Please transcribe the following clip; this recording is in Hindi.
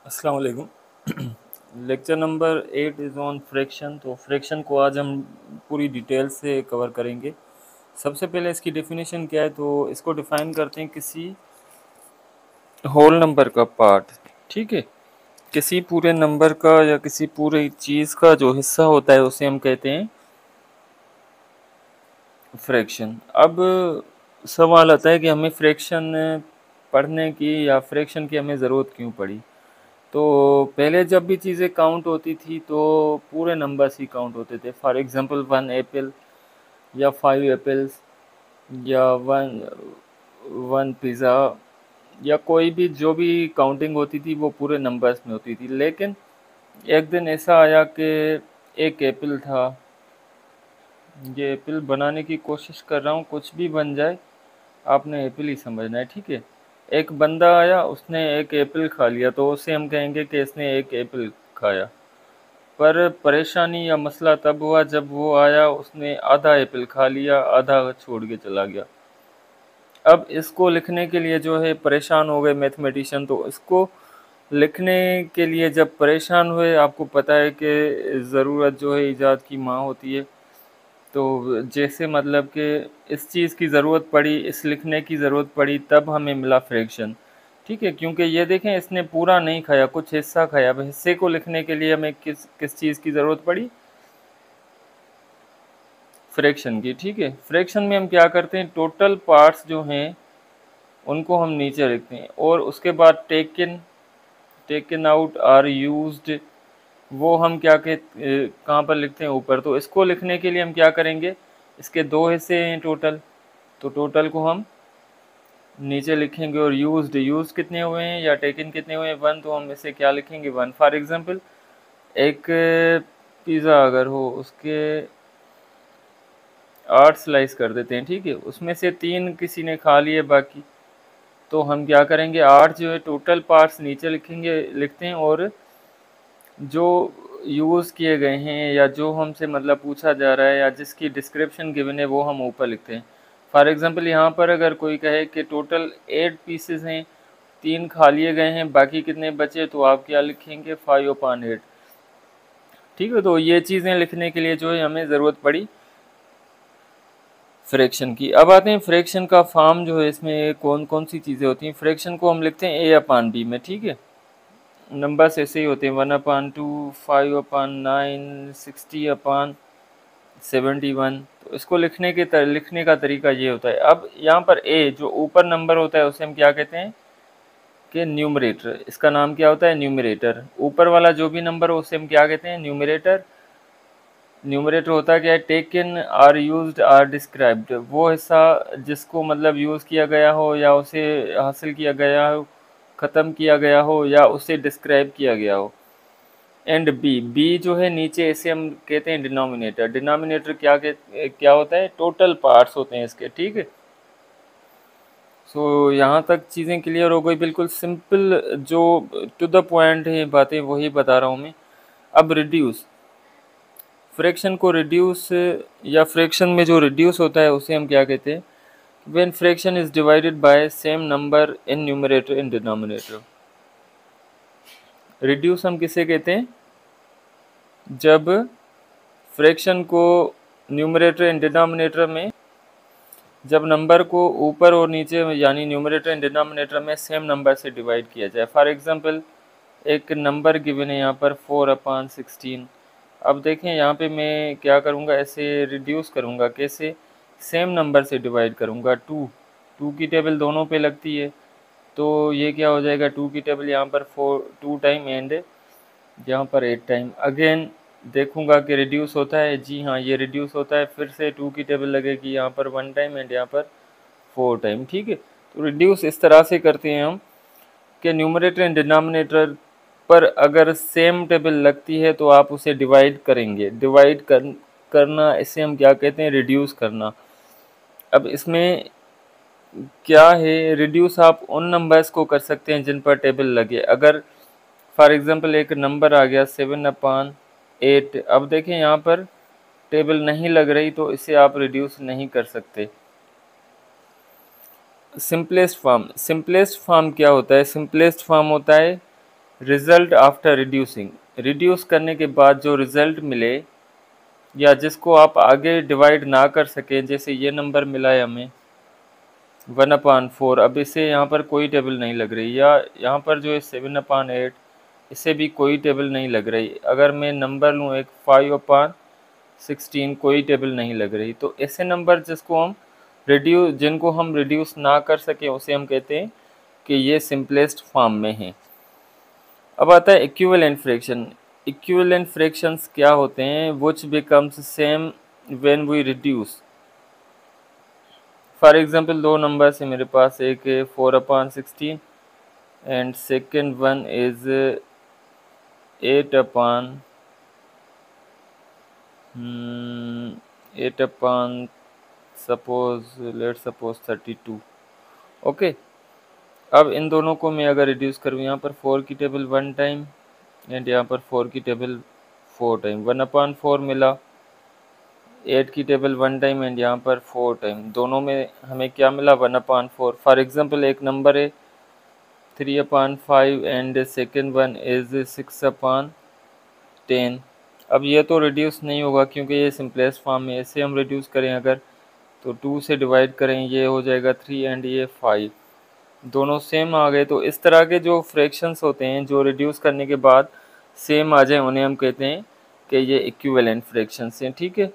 अस्सलाम वालेकुम। Lecture number 8 is on fraction. तो फ्रैक्शन को आज हम पूरी डिटेल से कवर करेंगे। सबसे पहले इसकी डेफिनेशन क्या है, तो इसको डिफाइन करते हैं किसी होल नंबर का पार्ट। ठीक है, किसी पूरे नंबर का या किसी पूरे चीज़ का जो हिस्सा होता है उसे हम कहते हैं फ्रैक्शन। अब सवाल आता है कि हमें फ्रैक्शन पढ़ने की या फ्रैक्शन की हमें ज़रूरत क्यों पड़ी। तो पहले जब भी चीज़ें काउंट होती थी तो पूरे नंबर्स ही काउंट होते थे। फॉर एग्जांपल 1 एप्पल या 5 एप्पल्स या वन वन पिज़्ज़ा या कोई भी जो भी काउंटिंग होती थी वो पूरे नंबर्स में होती थी। लेकिन एक दिन ऐसा आया कि एक एप्पल था, ये एप्पल बनाने की कोशिश कर रहा हूँ, कुछ भी बन जाए आपने एप्पल ही समझना है। ठीक है, एक बंदा आया, उसने एक एप्पल खा लिया तो उसे हम कहेंगे कि इसने एक एप्पल खाया। पर परेशानी या मसला तब हुआ जब वो आया, उसने आधा एप्पल खा लिया, आधा छोड़ के चला गया। अब इसको लिखने के लिए जो है परेशान हो गए मैथमेटिशियन। तो इसको लिखने के लिए जब परेशान हुए, आपको पता है कि ज़रूरत जो है ईजाद की माँ होती है। तो जैसे मतलब कि इस चीज़ की ज़रूरत पड़ी, इस लिखने की ज़रूरत पड़ी, तब हमें मिला फ्रैक्शन। ठीक है, क्योंकि ये देखें इसने पूरा नहीं खाया, कुछ हिस्सा खाया। अब हिस्से को लिखने के लिए हमें किस किस चीज़ की ज़रूरत पड़ी? फ्रैक्शन की। ठीक है, फ्रैक्शन में हम क्या करते हैं, टोटल पार्ट्स जो हैं उनको हम नीचे लिखते हैं और उसके बाद taken taken out or used वो हम क्या कहाँ पर लिखते हैं, ऊपर। तो इसको लिखने के लिए हम क्या करेंगे, इसके दो हिस्से हैं टोटल, तो टोटल को हम नीचे लिखेंगे। और यूज कितने हुए हैं या टेकन कितने हुए हैं, 1, तो हम इसे क्या लिखेंगे, 1। फॉर एग्जांपल एक पिज़्ज़ा अगर हो, उसके 8 स्लाइस कर देते हैं। ठीक है, उसमें से 3 किसी ने खा लिए, बाकी तो हम क्या करेंगे, 8 जो है टोटल पार्ट्स नीचे लिखते हैं और जो यूज़ किए गए हैं या जो हमसे मतलब पूछा जा रहा है या जिसकी डिस्क्रिप्शन गिवन है वो हम ऊपर लिखते हैं। फॉर एग्जांपल यहाँ पर अगर कोई कहे कि टोटल 8 पीसेस हैं, 3 खा लिए गए हैं, बाकी कितने बचे, तो आप क्या लिखेंगे, 5/8। ठीक है, तो ये चीज़ें लिखने के लिए जो है हमें ज़रूरत पड़ी फ्रैक्शन की। अब आते हैं फ्रैक्शन का फॉर्म जो है, इसमें कौन कौन सी चीज़ें होती हैं। फ्रैक्शन को हम लिखते हैं A/B में। ठीक है, नंबर्स ऐसे ही होते हैं, 1/2, 5/9, 60/71। तो इसको लिखने का तरीका ये होता है। अब यहाँ पर ए जो ऊपर नंबर होता है उसे हम क्या कहते हैं कि न्यूमरेटर। इसका नाम क्या होता है, न्यूमरेटर। ऊपर वाला जो भी नंबर हो उसे हम क्या कहते हैं, न्यूमरेटर। न्यूमरेटर होता क्या है, taken or used or described, वो हिस्सा जिसको मतलब यूज़ किया गया हो या उसे हासिल किया गया हो, ख़त्म किया गया हो या उसे डिस्क्राइब किया गया हो। एंड बी, बी जो है नीचे, इसे हम कहते हैं डिनोमिनेटर। डिनोमिनेटर क्या होता है, टोटल पार्ट्स होते हैं इसके। ठीक है, सो यहाँ तक चीज़ें क्लियर हो गई, बिल्कुल सिंपल जो टू द पॉइंट है बातें वही बता रहा हूँ मैं। अब रिड्यूस, फ्रैक्शन को रिड्यूस या फ्रैक्शन में जो रिड्यूस होता है उसे हम क्या कहते हैं, when fraction is divided by same number in numerator in denominator. Reduce हम किसे कहते हैं, जब फ्रैक्शन को न्यूमरेटर एंड डिनोमिनेटर में, जब नंबर को ऊपर और नीचे यानी न्यूमरेटर एंड डिनोमिनेटर में सेम नंबर से डिवाइड किया जाए। फॉर एग्जांपल एक नंबर गिवन है यहाँ पर 4/16। अब देखें यहाँ पे मैं क्या करूँगा, ऐसे रिड्यूस करूँगा, कैसे, सेम नंबर से डिवाइड करूँगा। 2 की टेबल दोनों पे लगती है, तो ये क्या हो जाएगा, 2 की टेबल यहाँ पर 2 टाइम एंड यहाँ पर 8 टाइम। अगेन देखूंगा कि रिड्यूस होता है, जी हाँ ये रिड्यूस होता है। फिर से 2 की टेबल लगेगी, यहाँ पर 1 टाइम एंड यहाँ पर 4 टाइम। ठीक है, तो रिड्यूस इस तरह से करते हैं हम कि न्यूमरेटर एंड डिनोमिनेटर पर अगर सेम टेबल लगती है तो आप उसे डिवाइड करेंगे। करना इसे हम क्या कहते हैं, रिड्यूस करना। अब इसमें क्या है, रिड्यूस आप उन नंबर्स को कर सकते हैं जिन पर टेबल लगे। अगर फॉर एग्जांपल एक नंबर आ गया 7/8, अब देखें यहाँ पर टेबल नहीं लग रही तो इसे आप रिड्यूस नहीं कर सकते। सिंपलेस्ट फॉर्म क्या होता है, सिंपलेस्ट फॉर्म होता है रिजल्ट आफ्टर रिड्यूसिंग, रिड्यूस करने के बाद जो रिजल्ट मिले या जिसको आप आगे डिवाइड ना कर सकें, जैसे ये नंबर मिला है हमें 1/4, अब इसे यहाँ पर कोई टेबल नहीं लग रही, या यहाँ पर जो है 7/8 इसे भी कोई टेबल नहीं लग रही। अगर मैं नंबर लूँ एक 5/16 कोई टेबल नहीं लग रही। तो ऐसे नंबर जिनको हम रिड्यूस ना कर सकें उसे हम कहते हैं कि ये सिंपलेस्ट फॉर्म में है। अब आता है इक्विवेलेंट फ्रैक्शन। इक्विवेलेंट फ्रैक्शंस क्या होते हैं? Which becomes same when we reduce. For example दो नंबर्स है मेरे पास, एक है 4/16 and second one is 8 suppose 32। Okay, अब इन दोनों को मैं अगर रिड्यूस करूँ, यहाँ पर 4 की टेबल 1 टाइम एंड यहाँ पर 4 की टेबल 4 टाइम, 1/4 मिला, 8 की टेबल 1 टाइम एंड यहाँ पर 4 टाइम, दोनों में हमें क्या मिला 1/4। फॉर एग्जांपल एक नंबर है 3/5 एंड सेकेंड वन इज 6/10। अब ये तो रिड्यूस नहीं होगा क्योंकि ये सिंपलेस्ट फॉर्म में। इसे हम रिड्यूस करें अगर, तो 2 से डिवाइड करें, ये हो जाएगा 3 एंड ये 5, दोनों सेम आ गए। तो इस तरह के जो फ्रैक्शंस होते हैं जो रिड्यूस करने के बाद सेम आ जाए, उन्हें हम कहते हैं कि ये इक्विवेलेंट फ्रैक्शंस हैं। ठीक है।